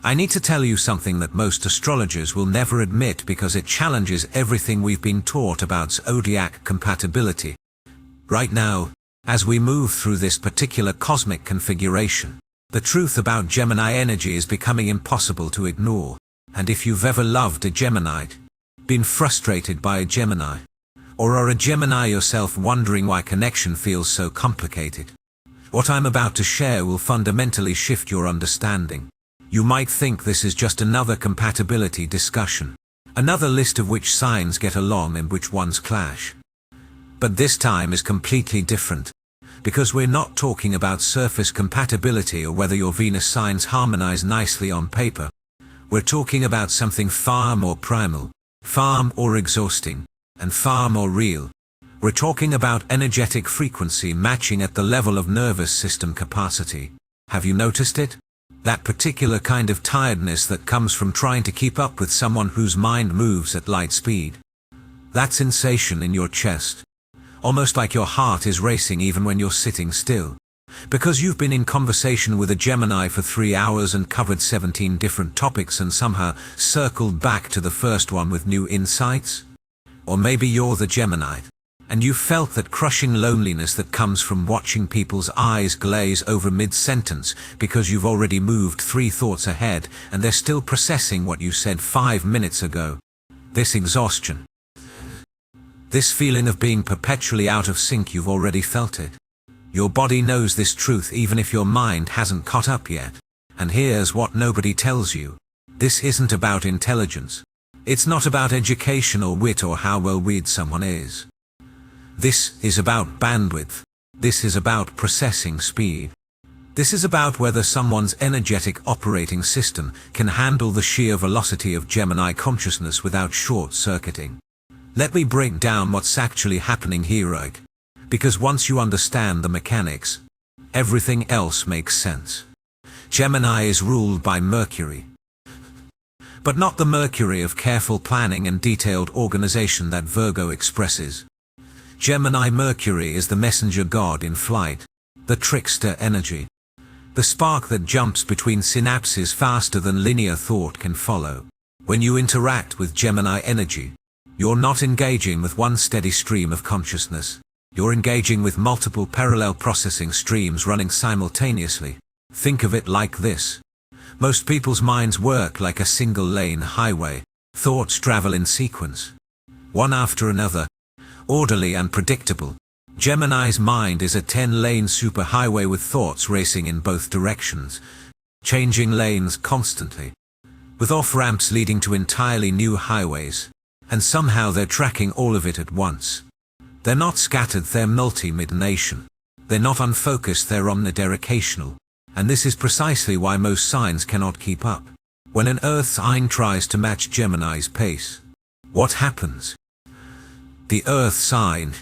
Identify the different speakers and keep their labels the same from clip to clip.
Speaker 1: I need to tell you something that most astrologers will never admit because it challenges everything we've been taught about zodiac compatibility. Right now, as we move through this particular cosmic configuration, the truth about Gemini energy is becoming impossible to ignore. And if you've ever loved a Gemini, been frustrated by a Gemini, or are a Gemini yourself wondering why connection feels so complicated, what I'm about to share will fundamentally shift your understanding. You might think this is just another compatibility discussion, another list of which signs get along and which ones clash. But this time is completely different, because we're not talking about surface compatibility or whether your Venus signs harmonize nicely on paper. We're talking about something far more primal, far more exhausting, and far more real. We're talking about energetic frequency matching at the level of nervous system capacity. Have you noticed it? That particular kind of tiredness that comes from trying to keep up with someone whose mind moves at light speed. That sensation in your chest, almost like your heart is racing even when you're sitting still, because you've been in conversation with a Gemini for 3 hours and covered 17 different topics and somehow circled back to the first one with new insights. Or maybe you're the Gemini, and you felt that crushing loneliness that comes from watching people's eyes glaze over mid-sentence because you've already moved 3 thoughts ahead and they're still processing what you said 5 minutes ago. This exhaustion, this feeling of being perpetually out of sync, you've already felt it. Your body knows this truth even if your mind hasn't caught up yet. And here's what nobody tells you. This isn't about intelligence. It's not about education or wit or how well read someone is. This is about bandwidth. This is about processing speed. This is about whether someone's energetic operating system can handle the sheer velocity of Gemini consciousness without short-circuiting. Let me break down what's actually happening here, because once you understand the mechanics, everything else makes sense. Gemini is ruled by Mercury, but not the Mercury of careful planning and detailed organization that Virgo expresses. Gemini Mercury is the messenger god in flight, the trickster energy, the spark that jumps between synapses faster than linear thought can follow. When you interact with Gemini energy, you're not engaging with one steady stream of consciousness. You're engaging with multiple parallel processing streams running simultaneously. Think of it like this. Most people's minds work like a single-lane highway. Thoughts travel in sequence, one after another, orderly and predictable. Gemini's mind is a 10-lane superhighway with thoughts racing in both directions, changing lanes constantly, with off-ramps leading to entirely new highways. And somehow they're tracking all of it at once. They're not scattered, they're multi-midnation. They're not unfocused, they're omnidirectional. And this is precisely why most signs cannot keep up. When an Earth sign tries to match Gemini's pace, what happens? The Earth sign,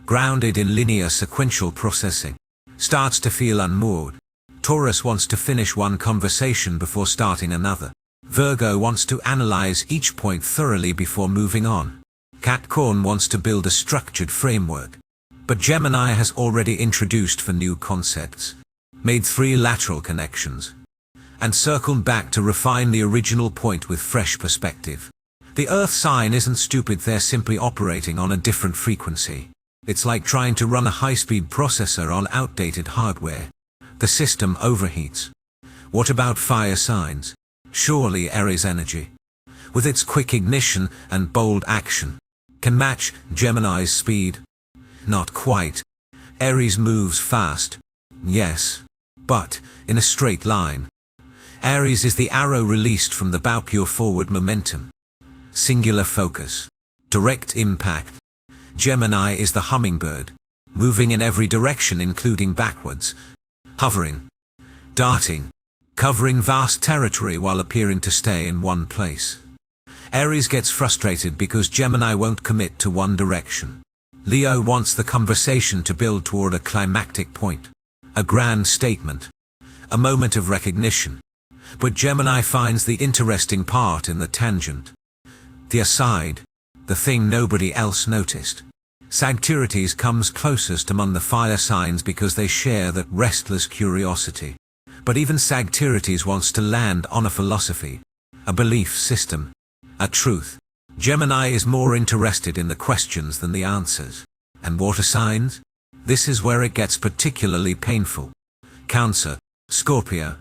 Speaker 1: grounded in linear sequential processing, starts to feel unmoored. Taurus wants to finish one conversation before starting another. Virgo wants to analyze each point thoroughly before moving on. Capricorn wants to build a structured framework. But Gemini has already introduced 4 new concepts, made 3 lateral connections, and circled back to refine the original point with fresh perspective. The Earth sign isn't stupid, they're simply operating on a different frequency. It's like trying to run a high-speed processor on outdated hardware. The system overheats. What about fire signs? Surely Aries energy, with its quick ignition and bold action, can match Gemini's speed? Not quite. Aries moves fast, yes, but in a straight line. Aries is the arrow released from the bow, pure forward momentum, singular focus, direct impact. Gemini is the hummingbird, moving in every direction including backwards, hovering, darting, covering vast territory while appearing to stay in one place. Aries gets frustrated because Gemini won't commit to one direction. Leo wants the conversation to build toward a climactic point, a grand statement, a moment of recognition. But Gemini finds the interesting part in the tangent, the aside, the thing nobody else noticed. Sagittarius comes closest among the fire signs because they share that restless curiosity. But even Sagittarius wants to land on a philosophy, a belief system, a truth. Gemini is more interested in the questions than the answers. And water signs? This is where it gets particularly painful. Cancer, Scorpio,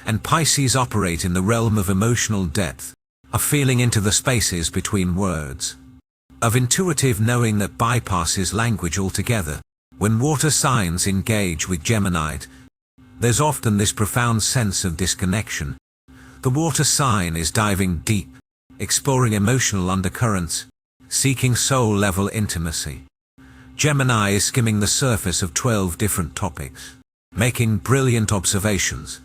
Speaker 1: and Pisces operate in the realm of emotional depth, of feeling into the spaces between words, of intuitive knowing that bypasses language altogether. When water signs engage with Gemini, there's often this profound sense of disconnection. The water sign is diving deep, exploring emotional undercurrents, seeking soul-level intimacy. Gemini is skimming the surface of 12 different topics, making brilliant observations,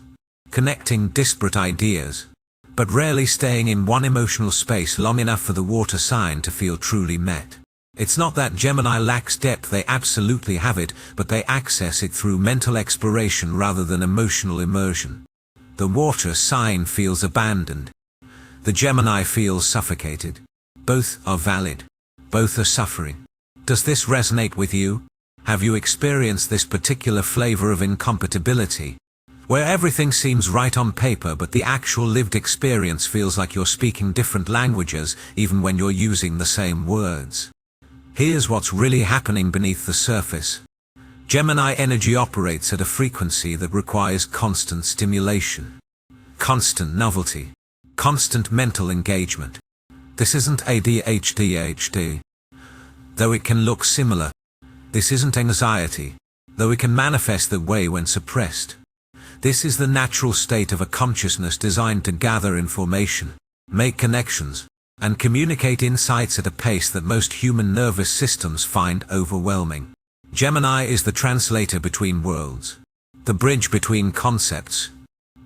Speaker 1: connecting disparate ideas, but rarely staying in one emotional space long enough for the water sign to feel truly met. It's not that Gemini lacks depth, they absolutely have it, but they access it through mental exploration rather than emotional immersion. The water sign feels abandoned. The Gemini feels suffocated. Both are valid. Both are suffering. Does this resonate with you? Have you experienced this particular flavor of incompatibility, where everything seems right on paper but the actual lived experience feels like you're speaking different languages even when you're using the same words? Here's what's really happening beneath the surface. Gemini energy operates at a frequency that requires constant stimulation, constant novelty, constant mental engagement. This isn't ADHD, though it can look similar. This isn't anxiety, though it can manifest that way when suppressed. This is the natural state of a consciousness designed to gather information, make connections, and communicate insights at a pace that most human nervous systems find overwhelming. Gemini is the translator between worlds, the bridge between concepts,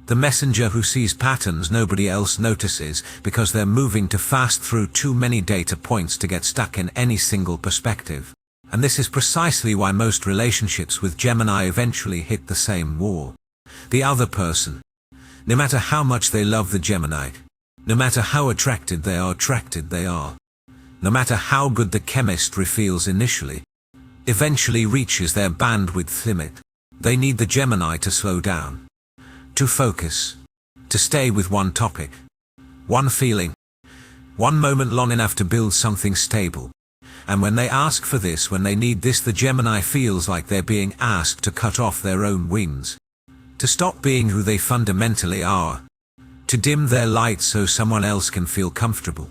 Speaker 1: the messenger who sees patterns nobody else notices because they're moving too fast through too many data points to get stuck in any single perspective. And this is precisely why most relationships with Gemini eventually hit the same wall. The other person, no matter how much they love the Gemini, no matter how attracted they are, no matter how good the chemistry feels initially, eventually reaches their bandwidth limit. They need the Gemini to slow down, to focus, to stay with one topic, one feeling, one moment long enough to build something stable. And when they ask for this, when they need this, the Gemini feels like they're being asked to cut off their own wings, to stop being who they fundamentally are, to dim their light so someone else can feel comfortable.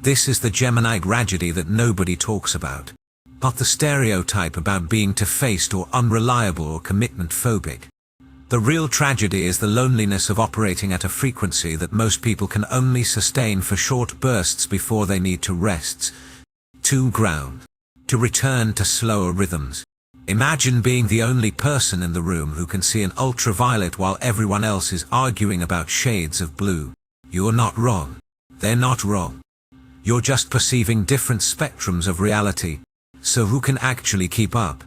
Speaker 1: This is the Gemini tragedy that nobody talks about, not the stereotype about being two-faced or unreliable or commitment phobic. The real tragedy is the loneliness of operating at a frequency that most people can only sustain for short bursts before they need to rest, to ground, to return to slower rhythms. Imagine being the only person in the room who can see an ultraviolet while everyone else is arguing about shades of blue. You're not wrong. They're not wrong. You're just perceiving different spectrums of reality. So who can actually keep up?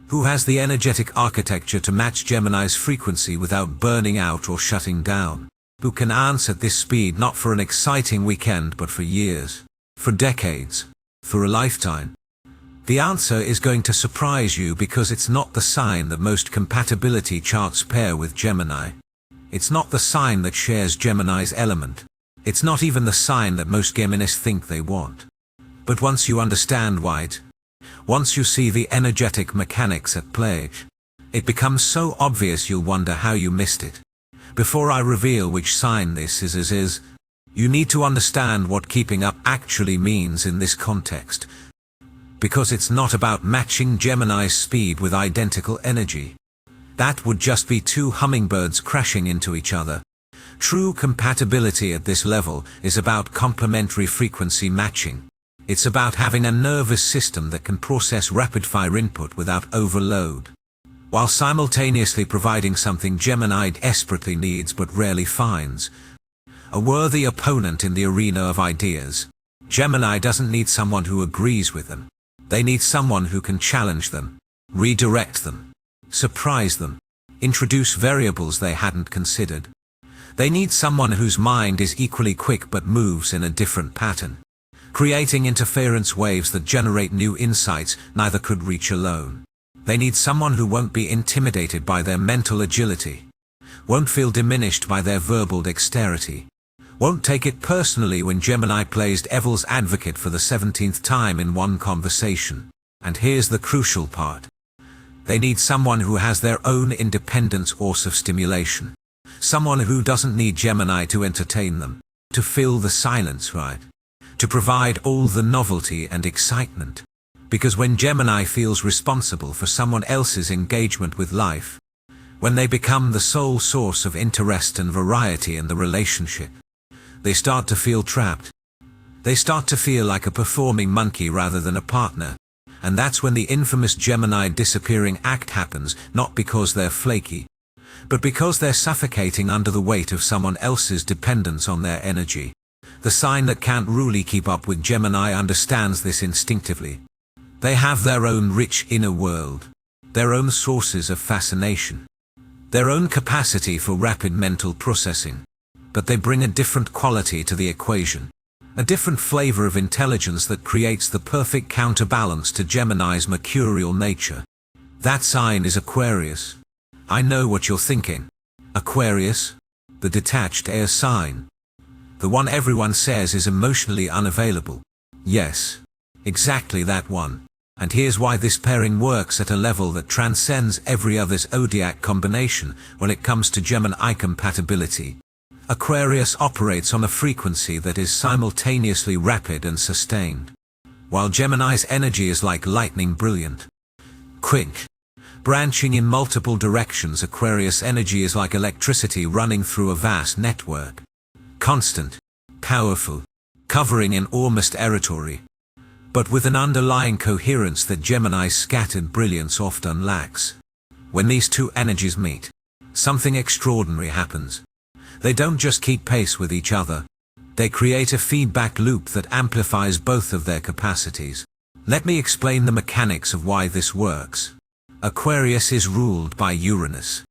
Speaker 1: Who has the energetic architecture to match Gemini's frequency without burning out or shutting down? Who can answer at this speed not for an exciting weekend but for years, for decades, for a lifetime? The answer is going to surprise you because it's not the sign that most compatibility charts pair with Gemini. It's not the sign that shares Gemini's element. It's not even the sign that most Geminis think they want. But once you understand why, once you see the energetic mechanics at play, it becomes so obvious you'll wonder how you missed it. Before I reveal which sign this is, you need to understand what keeping up actually means in this context. Because it's not about matching Gemini's speed with identical energy. That would just be two hummingbirds crashing into each other. True compatibility at this level is about complementary frequency matching. It's about having a nervous system that can process rapid-fire input without overload, while simultaneously providing something Gemini desperately needs but rarely finds: a worthy opponent in the arena of ideas. Gemini doesn't need someone who agrees with them. They need someone who can challenge them, redirect them, surprise them, introduce variables they hadn't considered. They need someone whose mind is equally quick but moves in a different pattern, creating interference waves that generate new insights neither could reach alone. They need someone who won't be intimidated by their mental agility, won't feel diminished by their verbal dexterity, won't take it personally when Gemini plays devil's advocate for the 17th time in one conversation. And here's the crucial part. They need someone who has their own independent source of stimulation. Someone who doesn't need Gemini to entertain them, to fill the silence, right? To provide all the novelty and excitement. Because when Gemini feels responsible for someone else's engagement with life, when they become the sole source of interest and variety in the relationship, they start to feel trapped. They start to feel like a performing monkey rather than a partner. And that's when the infamous Gemini disappearing act happens, not because they're flaky, but because they're suffocating under the weight of someone else's dependence on their energy. The sign that can't really keep up with Gemini understands this instinctively. They have their own rich inner world, their own sources of fascination, their own capacity for rapid mental processing, but they bring a different quality to the equation, a different flavor of intelligence that creates the perfect counterbalance to Gemini's mercurial nature. That sign is Aquarius. I know what you're thinking. Aquarius? The detached air sign. The one everyone says is emotionally unavailable. Yes, exactly that one. And here's why this pairing works at a level that transcends every other zodiac combination when it comes to Gemini compatibility. Aquarius operates on a frequency that is simultaneously rapid and sustained, while Gemini's energy is like lightning, brilliant, quick, branching in multiple directions. Aquarius energy is like electricity running through a vast network, constant, powerful, covering enormous territory, but with an underlying coherence that Gemini's scattered brilliance often lacks. When these two energies meet, something extraordinary happens. They don't just keep pace with each other. They create a feedback loop that amplifies both of their capacities. Let me explain the mechanics of why this works. Aquarius is ruled by Uranus,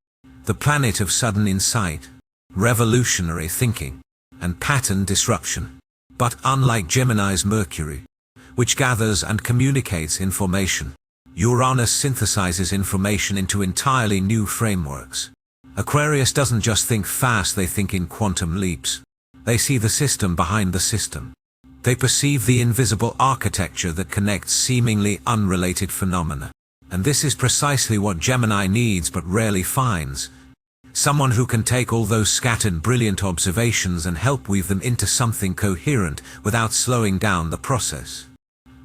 Speaker 1: the planet of sudden insight, revolutionary thinking, and pattern disruption. But unlike Gemini's Mercury, which gathers and communicates information, Uranus synthesizes information into entirely new frameworks. Aquarius doesn't just think fast, they think in quantum leaps. They see the system behind the system. They perceive the invisible architecture that connects seemingly unrelated phenomena. And this is precisely what Gemini needs but rarely finds. Someone who can take all those scattered brilliant observations and help weave them into something coherent without slowing down the process.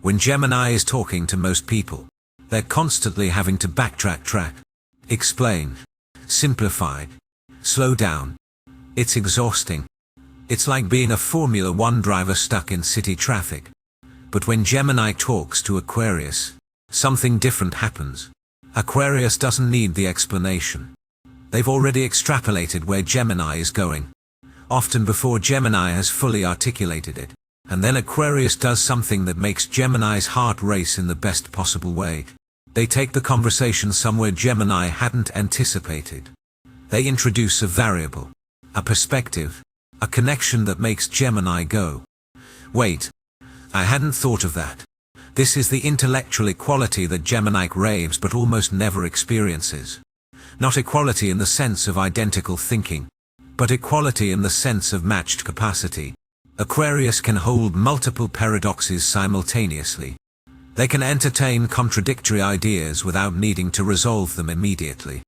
Speaker 1: When Gemini is talking to most people, they're constantly having to backtrack, explain, simplify, slow down. It's exhausting. It's like being a Formula One driver stuck in city traffic. But when Gemini talks to Aquarius, something different happens. Aquarius doesn't need the explanation. They've already extrapolated where Gemini is going, often before Gemini has fully articulated it. And then Aquarius does something that makes Gemini's heart race in the best possible way. They take the conversation somewhere Gemini hadn't anticipated. They introduce a variable, a perspective, a connection that makes Gemini go, "Wait, I hadn't thought of that." This is the intellectual equality that Gemini craves but almost never experiences. Not equality in the sense of identical thinking, but equality in the sense of matched capacity. Aquarius can hold multiple paradoxes simultaneously. They can entertain contradictory ideas without needing to resolve them immediately.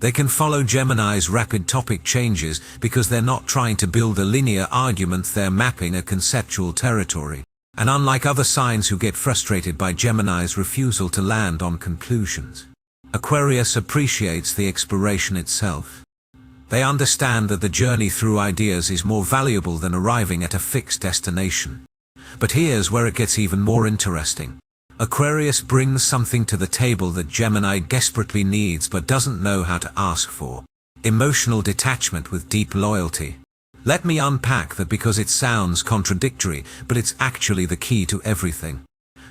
Speaker 1: They can follow Gemini's rapid topic changes because they're not trying to build a linear argument, they're mapping a conceptual territory. And unlike other signs who get frustrated by Gemini's refusal to land on conclusions, Aquarius appreciates the exploration itself. They understand that the journey through ideas is more valuable than arriving at a fixed destination. But here's where it gets even more interesting. Aquarius brings something to the table that Gemini desperately needs but doesn't know how to ask for: emotional detachment with deep loyalty. Let me unpack that because it sounds contradictory, but it's actually the key to everything.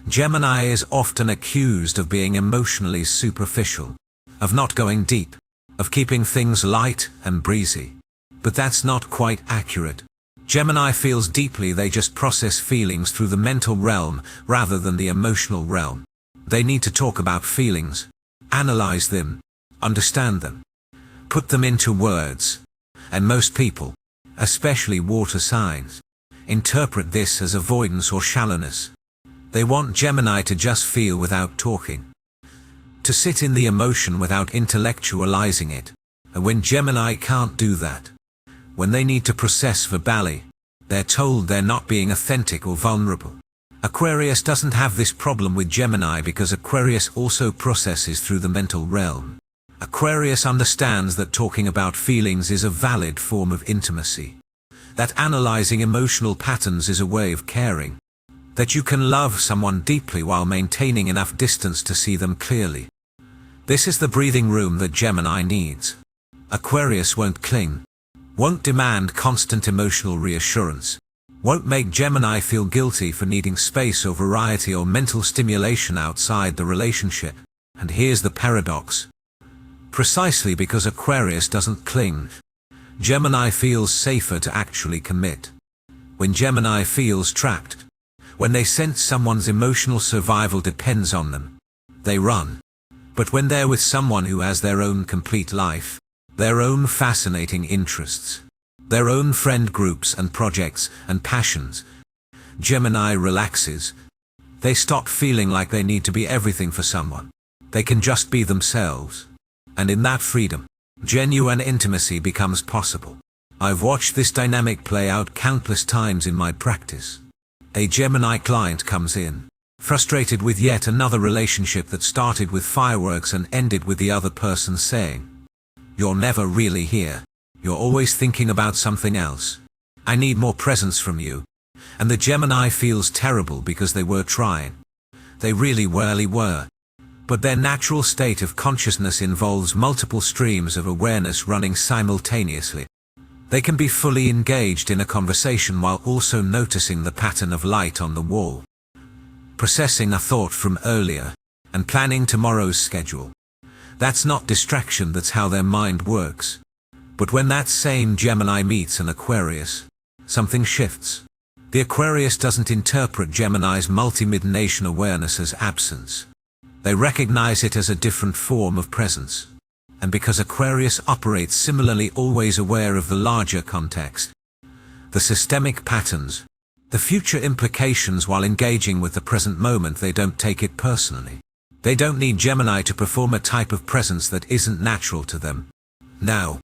Speaker 1: Gemini is often accused of being emotionally superficial, of not going deep, of keeping things light and breezy. But that's not quite accurate. Gemini feels deeply, they just process feelings through the mental realm rather than the emotional realm. They need to talk about feelings, analyze them, understand them. put them into words. And most people, especially water signs, interpret this as avoidance or shallowness. They want Gemini to just feel without talking, to sit in the emotion without intellectualizing it. And when Gemini can't do that, when they need to process verbally, they're told they're not being authentic or vulnerable. Aquarius doesn't have this problem with Gemini because Aquarius also processes through the mental realm. Aquarius understands that talking about feelings is a valid form of intimacy, that analyzing emotional patterns is a way of caring, that you can love someone deeply while maintaining enough distance to see them clearly. This is the breathing room that Gemini needs. Aquarius won't cling, won't demand constant emotional reassurance, won't make Gemini feel guilty for needing space or variety or mental stimulation outside the relationship. And here's the paradox. Precisely because Aquarius doesn't cling, Gemini feels safer to actually commit. When Gemini feels trapped, when they sense someone's emotional survival depends on them, they run. But when they're with someone who has their own complete life, their own fascinating interests, their own friend groups and projects and passions, Gemini relaxes. They stop feeling like they need to be everything for someone. They can just be themselves. And in that freedom, genuine intimacy becomes possible. I've watched this dynamic play out countless times in my practice. A Gemini client comes in, frustrated with yet another relationship that started with fireworks and ended with the other person saying, "You're never really here. You're always thinking about something else. I need more presence from you." And the Gemini feels terrible because they were trying. They really were. But their natural state of consciousness involves multiple streams of awareness running simultaneously. They can be fully engaged in a conversation while also noticing the pattern of light on the wall, processing a thought from earlier, and planning tomorrow's schedule. That's not distraction, that's how their mind works. But when that same Gemini meets an Aquarius, something shifts. The Aquarius doesn't interpret Gemini's multi-midnation awareness as absence. They recognize it as a different form of presence. And because Aquarius operates similarly, always aware of the larger context, the systemic patterns, the future implications while engaging with the present moment, they don't take it personally. They don't need Gemini to perform a type of presence that isn't natural to them. Now,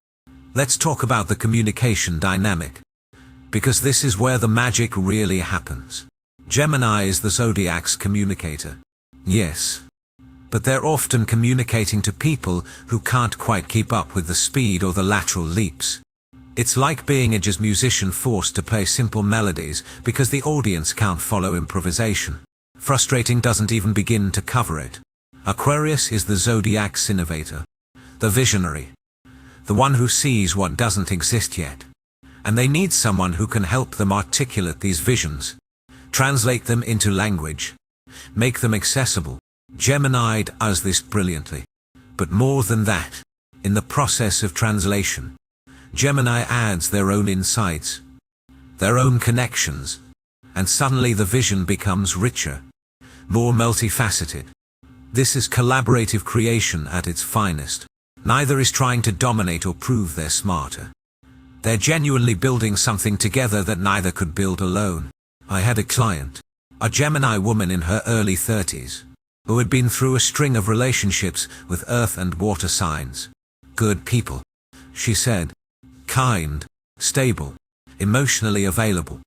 Speaker 1: let's talk about the communication dynamic, because this is where the magic really happens. Gemini is the zodiac's communicator. Yes. But they're often communicating to people who can't quite keep up with the speed or the lateral leaps. It's like being a jazz musician forced to play simple melodies because the audience can't follow improvisation. Frustrating doesn't even begin to cover it. Aquarius is the zodiac's innovator, the visionary, the one who sees what doesn't exist yet. And they need someone who can help them articulate these visions, translate them into language, make them accessible. Gemini does this brilliantly. But more than that, in the process of translation, Gemini adds their own insights, their own connections, and suddenly the vision becomes richer, more multifaceted. This is collaborative creation at its finest. Neither is trying to dominate or prove they're smarter. They're genuinely building something together that neither could build alone. I had a client, a Gemini woman in her early 30s, who had been through a string of relationships with earth and water signs. Good people, she said. Kind, stable, emotionally available.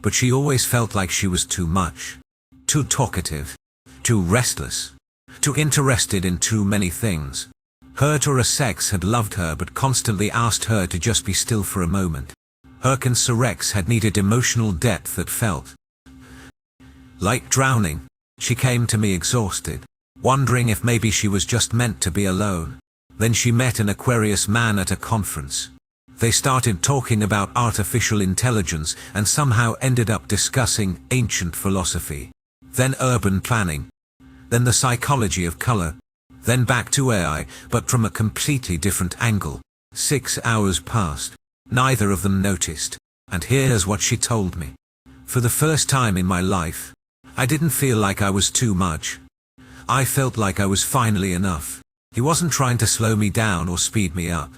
Speaker 1: But she always felt like she was too much. Too talkative, too restless, too interested in too many things. Her Taurus sex had loved her but constantly asked her to just be still for a moment. Her Cancer Rex had needed emotional depth that felt like drowning. She came to me exhausted, wondering if maybe she was just meant to be alone. Then she met an Aquarius man at a conference. They started talking about artificial intelligence and somehow ended up discussing ancient philosophy, then urban planning, then the psychology of color, then back to AI, but from a completely different angle. 6 hours passed. Neither of them noticed. And here's what she told me. For the first time in my life, I didn't feel like I was too much. I felt like I was finally enough. He wasn't trying to slow me down or speed me up.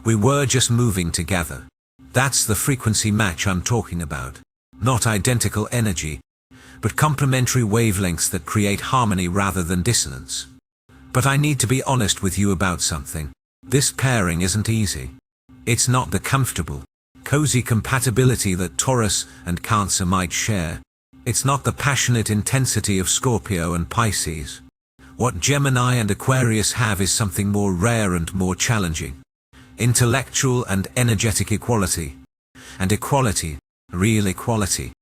Speaker 1: We were just moving together. That's the frequency match I'm talking about. Not identical energy, but complementary wavelengths that create harmony rather than dissonance. But I need to be honest with you about something. This pairing isn't easy. It's not the comfortable, cozy compatibility that Taurus and Cancer might share. It's not the passionate intensity of Scorpio and Pisces. What Gemini and Aquarius have is something more rare and more challenging. Intellectual and energetic equality. And equality, real equality,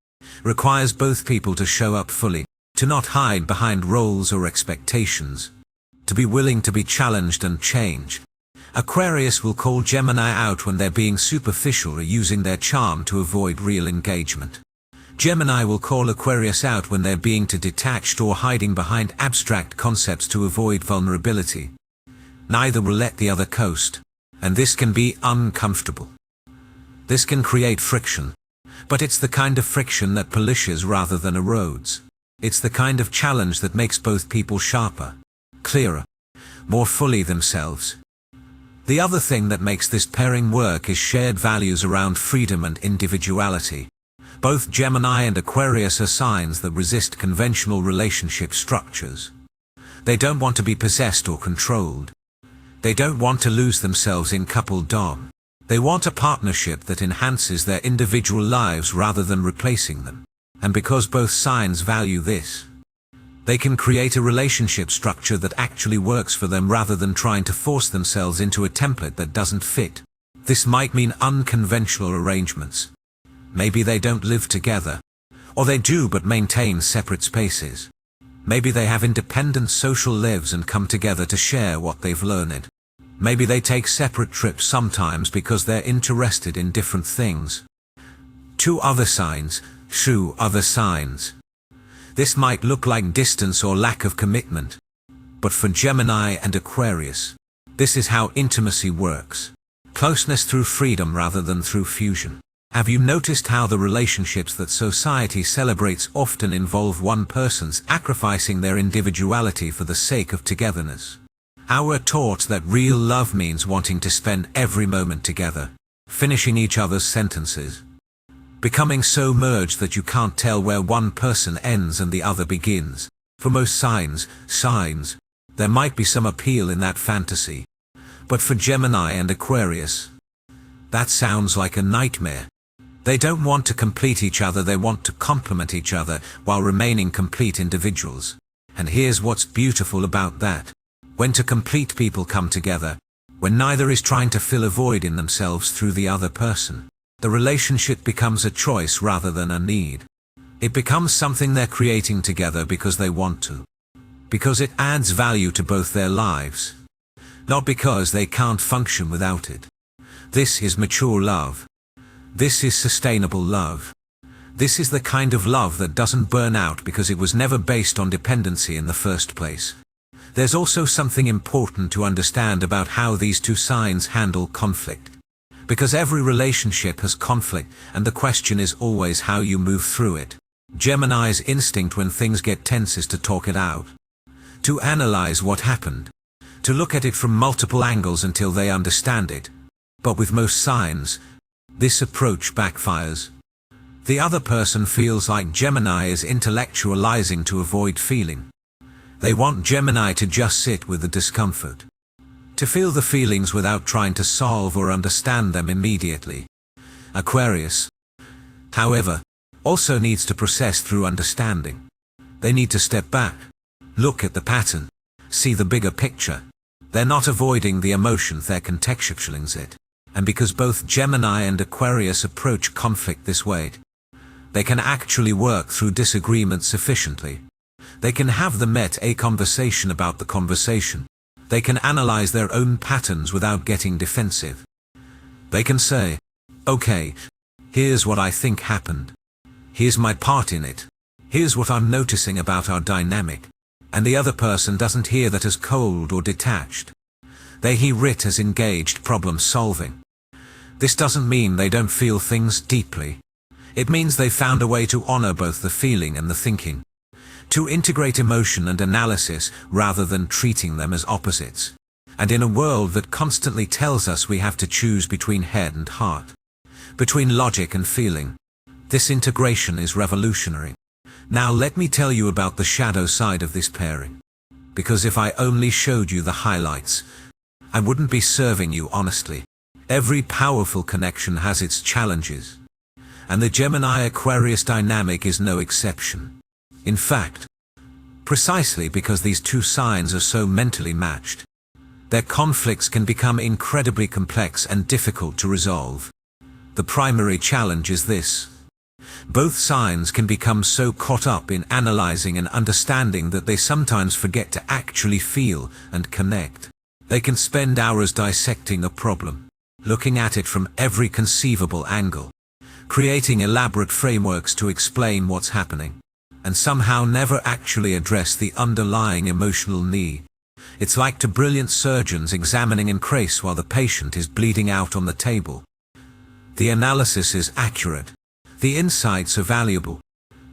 Speaker 1: requires both people to show up fully, to not hide behind roles or expectations, to be willing to be challenged and change. Aquarius will call Gemini out when they're being superficial or using their charm to avoid real engagement. Gemini will call Aquarius out when they're being too detached or hiding behind abstract concepts to avoid vulnerability. Neither will let the other coast, and this can be uncomfortable. This can create friction, but it's the kind of friction that polishes rather than erodes. It's the kind of challenge that makes both people sharper, clearer, more fully themselves. The other thing that makes this pairing work is shared values around freedom and individuality. Both Gemini and Aquarius are signs that resist conventional relationship structures. They don't want to be possessed or controlled. They don't want to lose themselves in couple dom. They want a partnership that enhances their individual lives rather than replacing them. And because both signs value this, they can create a relationship structure that actually works for them rather than trying to force themselves into a template that doesn't fit. This might mean unconventional arrangements. Maybe they don't live together, or they do but maintain separate spaces. Maybe they have independent social lives and come together to share what they've learned. Maybe they take separate trips sometimes because they're interested in different things. Two other signs. This might look like distance or lack of commitment. But for Gemini and Aquarius, this is how intimacy works. Closeness through freedom rather than through fusion. Have you noticed how the relationships that society celebrates often involve one person sacrificing their individuality for the sake of togetherness? How we're taught that real love means wanting to spend every moment together, finishing each other's sentences, becoming so merged that you can't tell where one person ends and the other begins. For most signs, there might be some appeal in that fantasy. But for Gemini and Aquarius, that sounds like a nightmare. They don't want to complete each other, they want to complement each other while remaining complete individuals. And here's what's beautiful about that. When two complete people come together, when neither is trying to fill a void in themselves through the other person, the relationship becomes a choice rather than a need. It becomes something they're creating together because they want to. Because it adds value to both their lives. Not because they can't function without it. This is mature love. This is sustainable love. This is the kind of love that doesn't burn out because it was never based on dependency in the first place. There's also something important to understand about how these two signs handle conflict. Because every relationship has conflict, and the question is always how you move through it. Gemini's instinct when things get tense is to talk it out. To analyze what happened. To look at it from multiple angles until they understand it. But with most signs, this approach backfires. The other person feels like Gemini is intellectualizing to avoid feeling. They want Gemini to just sit with the discomfort. To feel the feelings without trying to solve or understand them immediately. Aquarius, however, also needs to process through understanding. They need to step back, look at the pattern, see the bigger picture. They're not avoiding the emotion, they're contextualizing it. And because both Gemini and Aquarius approach conflict this way, they can actually work through disagreements efficiently. They can have a conversation about the conversation. They can analyze their own patterns without getting defensive. They can say, okay, here's what I think happened. Here's my part in it. Here's what I'm noticing about our dynamic. And the other person doesn't hear that as cold or detached. They hear it as engaged problem solving. This doesn't mean they don't feel things deeply. It means they found a way to honor both the feeling and the thinking. To integrate emotion and analysis rather than treating them as opposites. And in a world that constantly tells us we have to choose between head and heart, between logic and feeling, this integration is revolutionary. Now let me tell you about the shadow side of this pairing. Because if I only showed you the highlights, I wouldn't be serving you honestly. Every powerful connection has its challenges. And the Gemini-Aquarius dynamic is no exception. In fact, precisely because these two signs are so mentally matched, their conflicts can become incredibly complex and difficult to resolve. The primary challenge is this. Both signs can become so caught up in analyzing and understanding that they sometimes forget to actually feel and connect. They can spend hours dissecting a problem, looking at it from every conceivable angle, creating elaborate frameworks to explain what's happening, and somehow never actually address the underlying emotional need. It's like two brilliant surgeons examining an case while the patient is bleeding out on the table. The analysis is accurate, the insights are valuable,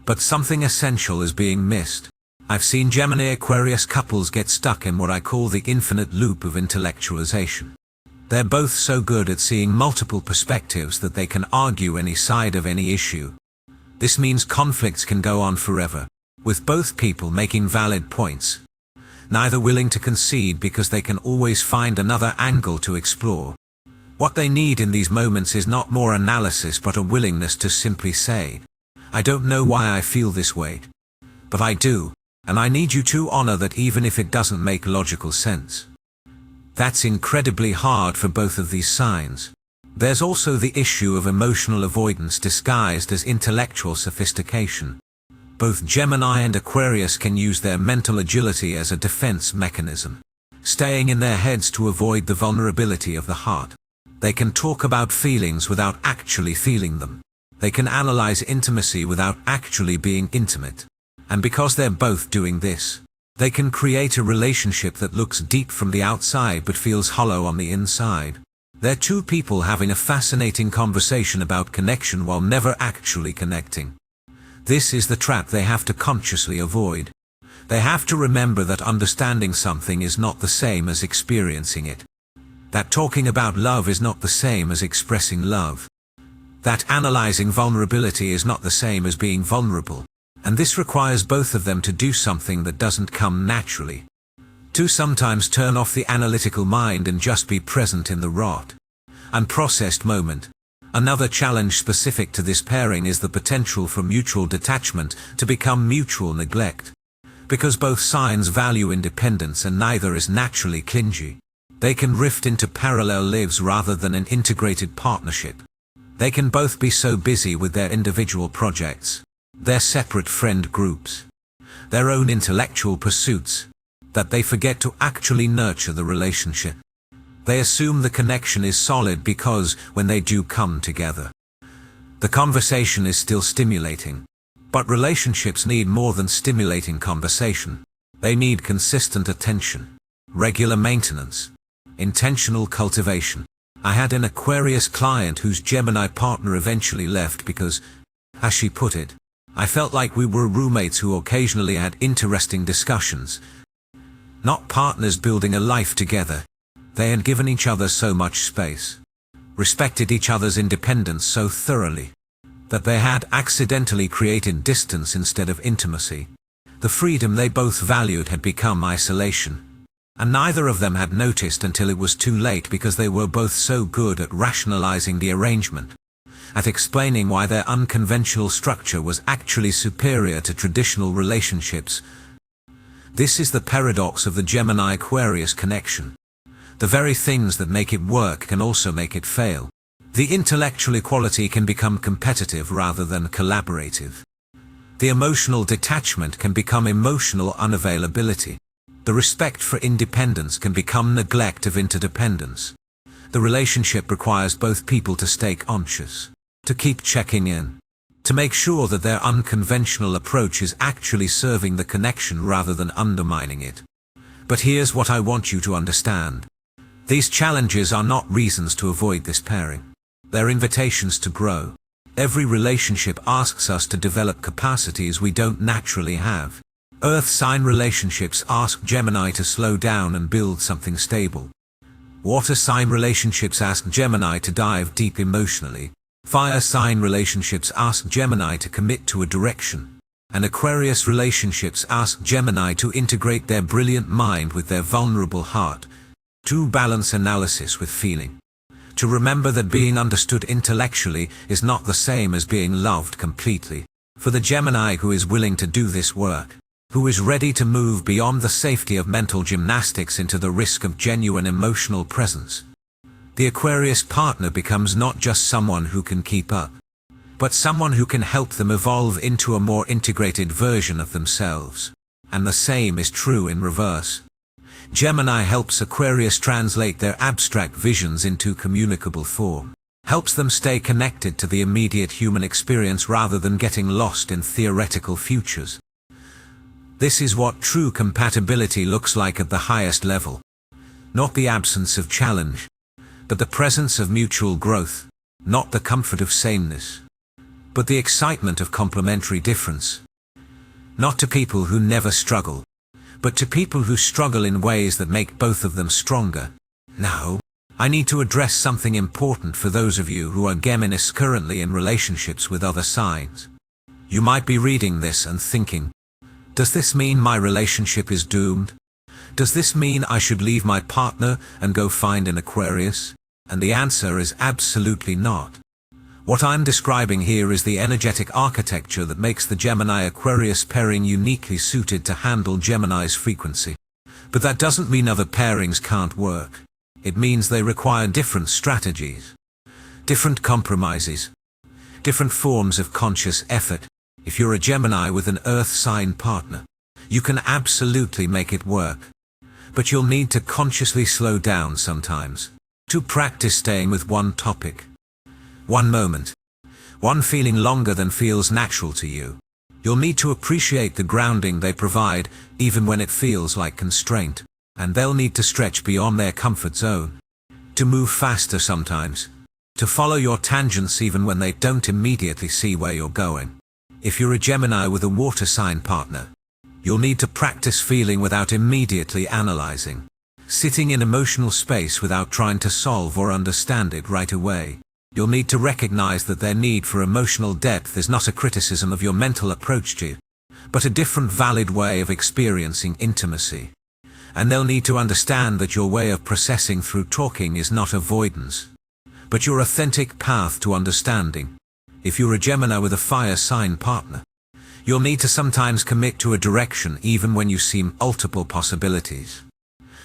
Speaker 1: but something essential is being missed. I've seen Gemini-Aquarius couples get stuck in what I call the infinite loop of intellectualization. They're both so good at seeing multiple perspectives that they can argue any side of any issue. This means conflicts can go on forever, with both people making valid points, neither willing to concede because they can always find another angle to explore. What they need in these moments is not more analysis but a willingness to simply say, I don't know why I feel this way, but I do, and I need you to honor that even if it doesn't make logical sense. That's incredibly hard for both of these signs. There's also the issue of emotional avoidance disguised as intellectual sophistication. Both Gemini and Aquarius can use their mental agility as a defense mechanism, staying in their heads to avoid the vulnerability of the heart. They can talk about feelings without actually feeling them. They can analyze intimacy without actually being intimate. And because they're both doing this, they can create a relationship that looks deep from the outside but feels hollow on the inside. They're two people having a fascinating conversation about connection while never actually connecting. This is the trap they have to consciously avoid. They have to remember that understanding something is not the same as experiencing it. That talking about love is not the same as expressing love. That analyzing vulnerability is not the same as being vulnerable. And this requires both of them to do something that doesn't come naturally. To sometimes turn off the analytical mind and just be present in the raw, unprocessed moment. Another challenge specific to this pairing is the potential for mutual detachment to become mutual neglect. Because both signs value independence and neither is naturally clingy, they can drift into parallel lives rather than an integrated partnership. They can both be so busy with their individual projects, their separate friend groups, their own intellectual pursuits, that they forget to actually nurture the relationship. They assume the connection is solid because, when they do come together, the conversation is still stimulating. But relationships need more than stimulating conversation. They need consistent attention, regular maintenance, intentional cultivation. I had an Aquarius client whose Gemini partner eventually left because, as she put it, I felt like we were roommates who occasionally had interesting discussions, not partners building a life together. They had given each other so much space, respected each other's independence so thoroughly, that they had accidentally created distance instead of intimacy. The freedom they both valued had become isolation, and neither of them had noticed until it was too late because they were both so good at rationalizing the arrangement, at explaining why their unconventional structure was actually superior to traditional relationships. This is the paradox of the Gemini-Aquarius connection. The very things that make it work can also make it fail. The intellectual equality can become competitive rather than collaborative. The emotional detachment can become emotional unavailability. The respect for independence can become neglect of interdependence. The relationship requires both people to stay conscious, to keep checking in, to make sure that their unconventional approach is actually serving the connection rather than undermining it. But here's what I want you to understand. These challenges are not reasons to avoid this pairing. They're invitations to grow. Every relationship asks us to develop capacities we don't naturally have. Earth sign relationships ask Gemini to slow down and build something stable. Water sign relationships ask Gemini to dive deep emotionally. Fire sign relationships ask Gemini to commit to a direction. And Aquarius relationships ask Gemini to integrate their brilliant mind with their vulnerable heart. To balance analysis with feeling. To remember that being understood intellectually is not the same as being loved completely. For the Gemini who is willing to do this work, who is ready to move beyond the safety of mental gymnastics into the risk of genuine emotional presence, the Aquarius partner becomes not just someone who can keep up, but someone who can help them evolve into a more integrated version of themselves. And the same is true in reverse. Gemini helps Aquarius translate their abstract visions into communicable form, helps them stay connected to the immediate human experience rather than getting lost in theoretical futures. This is what true compatibility looks like at the highest level. Not the absence of challenge, but the presence of mutual growth. Not the comfort of sameness, but the excitement of complementary difference. Not to people who never struggle, but to people who struggle in ways that make both of them stronger. Now, I need to address something important for those of you who are Geminis currently in relationships with other signs. You might be reading this and thinking, does this mean my relationship is doomed? Does this mean I should leave my partner and go find an Aquarius? And the answer is absolutely not. What I'm describing here is the energetic architecture that makes the Gemini-Aquarius pairing uniquely suited to handle Gemini's frequency. But that doesn't mean other pairings can't work. It means they require different strategies, different compromises, different forms of conscious effort. If you're a Gemini with an Earth sign partner, you can absolutely make it work. But you'll need to consciously slow down sometimes, to practice staying with one topic, one moment, one feeling longer than feels natural to you. You'll need to appreciate the grounding they provide, even when it feels like constraint. And they'll need to stretch beyond their comfort zone, to move faster sometimes, to follow your tangents even when they don't immediately see where you're going. If you're a Gemini with a water sign partner, you'll need to practice feeling without immediately analyzing, sitting in emotional space without trying to solve or understand it right away. You'll need to recognize that their need for emotional depth is not a criticism of your mental approach to you, but a different valid way of experiencing intimacy. And they'll need to understand that your way of processing through talking is not avoidance, but your authentic path to understanding. If you're a Gemini with a fire sign partner, you'll need to sometimes commit to a direction even when you see multiple possibilities,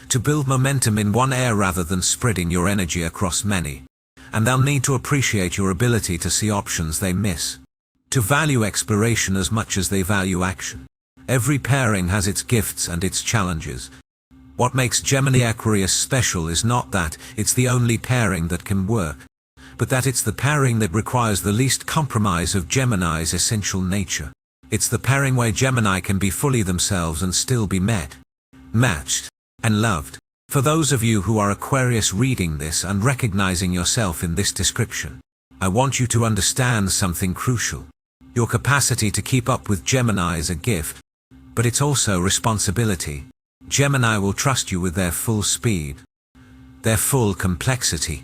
Speaker 1: to build momentum in one area rather than spreading your energy across many. And they'll need to appreciate your ability to see options they miss, to value exploration as much as they value action. Every pairing has its gifts and its challenges. What makes Gemini-Aquarius special is not that it's the only pairing that can work, but that it's the pairing that requires the least compromise of Gemini's essential nature. It's the pairing where Gemini can be fully themselves and still be met, matched, and loved. For those of you who are Aquarius reading this and recognizing yourself in this description, I want you to understand something crucial. Your capacity to keep up with Gemini is a gift, but it's also responsibility. Gemini will trust you with their full speed, their full complexity,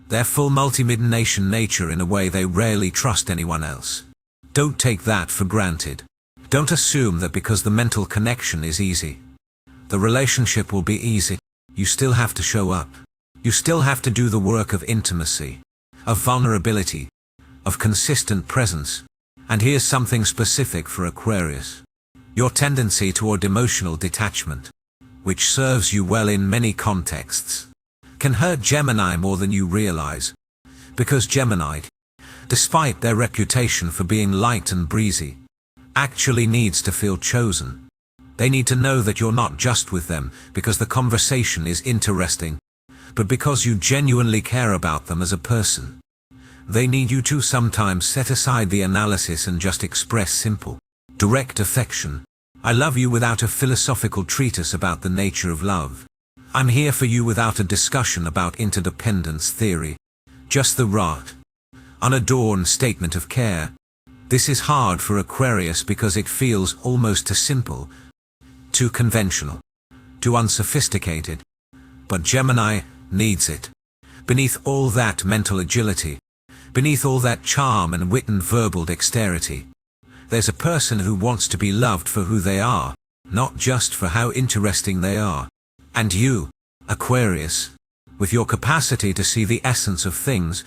Speaker 1: their full multidimensional nature in a way they rarely trust anyone else. Don't take that for granted. Don't assume that because the mental connection is easy, the relationship will be easy. You still have to show up. You still have to do the work of intimacy, of vulnerability, of consistent presence. And here's something specific for Aquarius. Your tendency toward emotional detachment, which serves you well in many contexts, can hurt Gemini more than you realize. Because Gemini, despite their reputation for being light and breezy, actually needs to feel chosen. They need to know that you're not just with them because the conversation is interesting, but because you genuinely care about them as a person. They need you to sometimes set aside the analysis and just express simple, direct affection. I love you without a philosophical treatise about the nature of love. I'm here for you without a discussion about interdependence theory. Just the raw, unadorned statement of care. This is hard for Aquarius because it feels almost too simple, too conventional, too unsophisticated. But Gemini, needs it. Beneath all that mental agility, beneath all that charm and wit and verbal dexterity, there's a person who wants to be loved for who they are, not just for how interesting they are. And you, Aquarius, with your capacity to see the essence of things,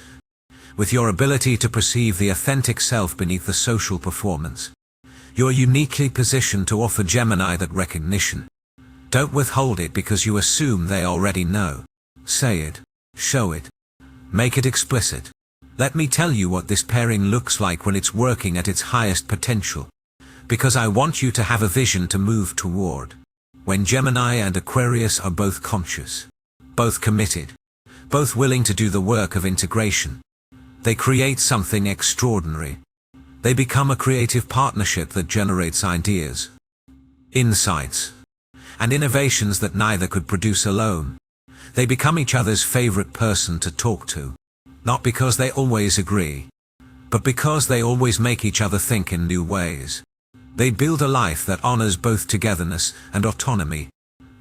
Speaker 1: with your ability to perceive the authentic self beneath the social performance, you're uniquely positioned to offer Gemini that recognition. Don't withhold it because you assume they already know. Say it, show it, make it explicit. Let me tell you what this pairing looks like when it's working at its highest potential, because I want you to have a vision to move toward. When Gemini and Aquarius are both conscious, both committed, both willing to do the work of integration, they create something extraordinary. They become a creative partnership that generates ideas, insights, and innovations that neither could produce alone. They become each other's favorite person to talk to, not because they always agree, but because they always make each other think in new ways. They build a life that honors both togetherness and autonomy,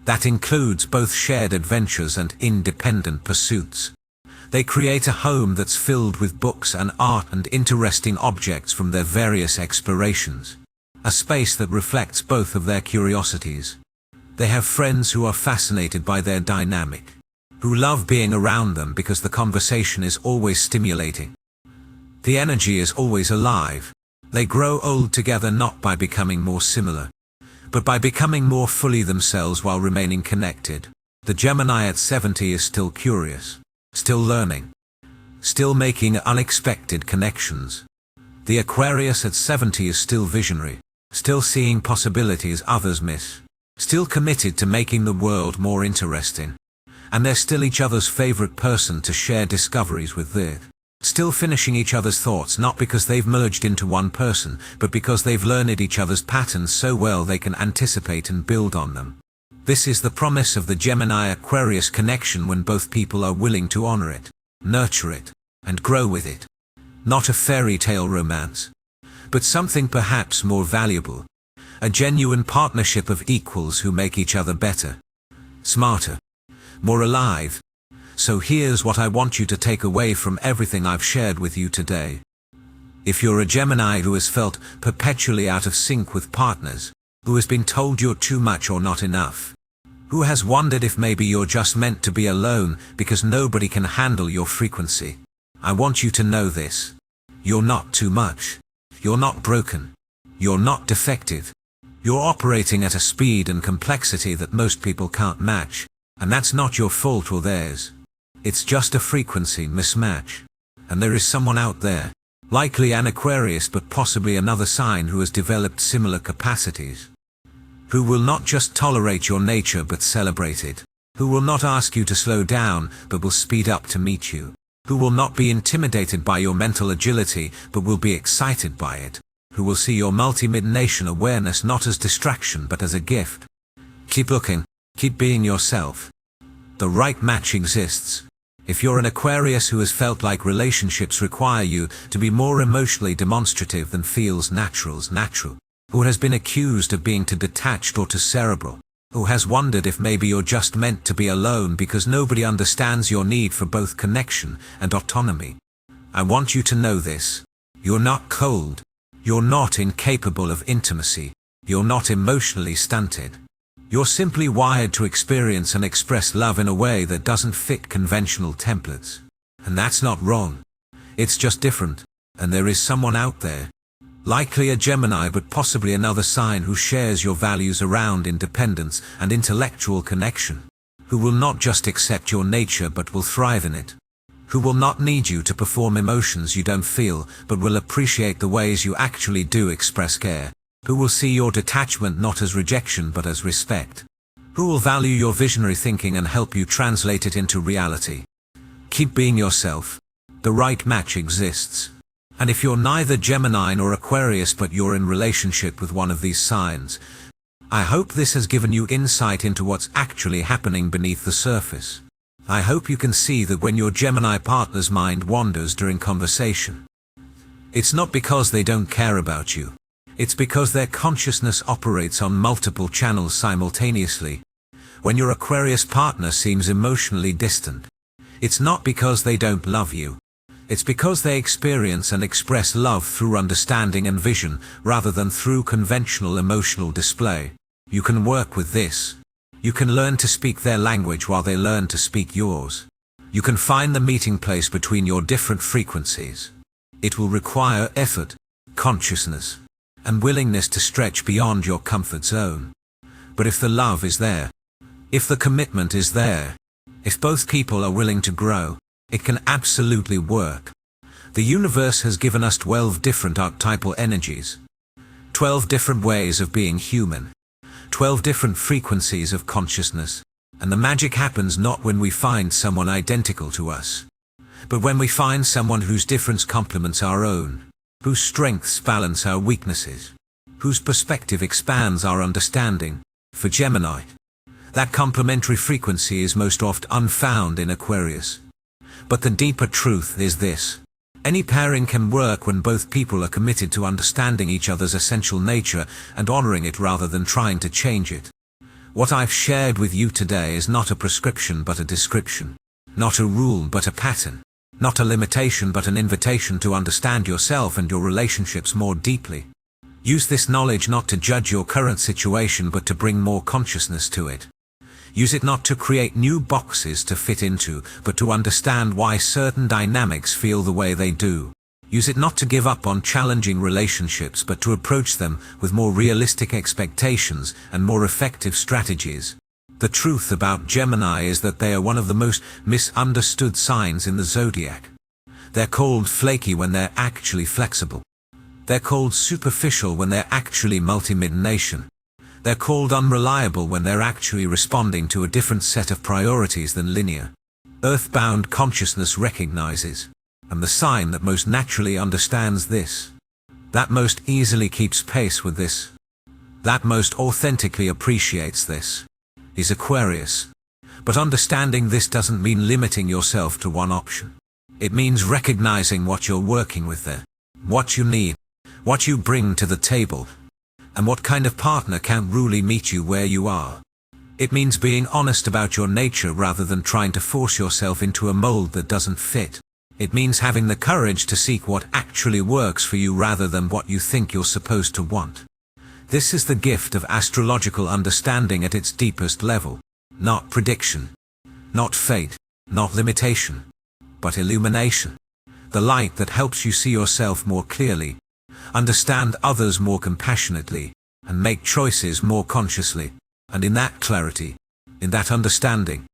Speaker 1: that includes both shared adventures and independent pursuits. They create a home that's filled with books and art and interesting objects from their various explorations, a space that reflects both of their curiosities. They have friends who are fascinated by their dynamic, who love being around them because the conversation is always stimulating. The energy is always alive. They grow old together not by becoming more similar, but by becoming more fully themselves while remaining connected. The Gemini at 70 is still curious, still learning, still making unexpected connections. The Aquarius at 70 is still visionary, still seeing possibilities others miss, still committed to making the world more interesting. And they're still each other's favorite person to share discoveries with. They're still finishing each other's thoughts not because they've merged into one person, but because they've learned each other's patterns so well they can anticipate and build on them. This is the promise of the Gemini-Aquarius connection when both people are willing to honor it, nurture it, and grow with it. Not a fairy tale romance, but something perhaps more valuable. A genuine partnership of equals who make each other better, smarter, more alive. So here's what I want you to take away from everything I've shared with you today. If you're a Gemini who has felt perpetually out of sync with partners, who has been told you're too much or not enough, who has wondered if maybe you're just meant to be alone because nobody can handle your frequency, I want you to know this. You're not too much. You're not broken. You're not defective. You're operating at a speed and complexity that most people can't match, and that's not your fault or theirs. It's just a frequency mismatch. And there is someone out there, likely an Aquarius but possibly another sign who has developed similar capacities, who will not just tolerate your nature but celebrate it, who will not ask you to slow down but will speed up to meet you, who will not be intimidated by your mental agility but will be excited by it, who will see your multi-mid-nation awareness not as distraction but as a gift. Keep looking, keep being yourself. The right match exists. If you're an Aquarius who has felt like relationships require you to be more emotionally demonstrative than feels natural, who has been accused of being too detached or too cerebral, who has wondered if maybe you're just meant to be alone because nobody understands your need for both connection and autonomy, I want you to know this. You're not cold. You're not incapable of intimacy. You're not emotionally stunted. You're simply wired to experience and express love in a way that doesn't fit conventional templates. And that's not wrong. It's just different. And there is someone out there, likely a Gemini but possibly another sign, who shares your values around independence and intellectual connection, who will not just accept your nature but will thrive in it, who will not need you to perform emotions you don't feel but will appreciate the ways you actually do express care, who will see your detachment not as rejection but as respect, who will value your visionary thinking and help you translate it into reality. Keep being yourself. The right match exists. And if you're neither Gemini nor Aquarius but you're in relationship with one of these signs, I hope this has given you insight into what's actually happening beneath the surface. I hope you can see that when your Gemini partner's mind wanders during conversation, it's not because they don't care about you. It's because their consciousness operates on multiple channels simultaneously. When your Aquarius partner seems emotionally distant, It's not because they don't love you. It's because they experience and express love through understanding and vision, rather than through conventional emotional display. You can work with this. You can learn to speak their language while they learn to speak yours. You can find the meeting place between your different frequencies. It will require effort, consciousness, and willingness to stretch beyond your comfort zone. But if the love is there, if the commitment is there, if both people are willing to grow, it can absolutely work. The universe has given us 12 different archetypal energies, 12 different ways of being human, 12 different frequencies of consciousness, and the magic happens not when we find someone identical to us, but when we find someone whose difference complements our own, whose strengths balance our weaknesses, whose perspective expands our understanding. For Gemini, that complementary frequency is most oft unfound in Aquarius. But the deeper truth is this: any pairing can work when both people are committed to understanding each other's essential nature and honoring it rather than trying to change it. What I've shared with you today is not a prescription but a description, not a rule but a pattern, not a limitation but an invitation to understand yourself and your relationships more deeply. Use this knowledge not to judge your current situation but to bring more consciousness to it. Use it not to create new boxes to fit into, but to understand why certain dynamics feel the way they do. Use it not to give up on challenging relationships but to approach them with more realistic expectations and more effective strategies. The truth about Gemini is that they are one of the most misunderstood signs in the zodiac. They're called flaky when they're actually flexible. They're called superficial when they're actually multidimensional. They're called unreliable when they're actually responding to a different set of priorities than linear. Earthbound consciousness recognizes, and the sign that most naturally understands this, that most easily keeps pace with this, that most authentically appreciates this, is Aquarius. But understanding this doesn't mean limiting yourself to one option. It means recognizing what you're working with there, what you need, what you bring to the table, and what kind of partner can really meet you where you are. It means being honest about your nature rather than trying to force yourself into a mold that doesn't fit. It means having the courage to seek what actually works for you rather than what you think you're supposed to want. This is the gift of astrological understanding at its deepest level. Not prediction, not fate, not limitation, but illumination. The light that helps you see yourself more clearly, understand others more compassionately, and make choices more consciously. And in that clarity, in that understanding,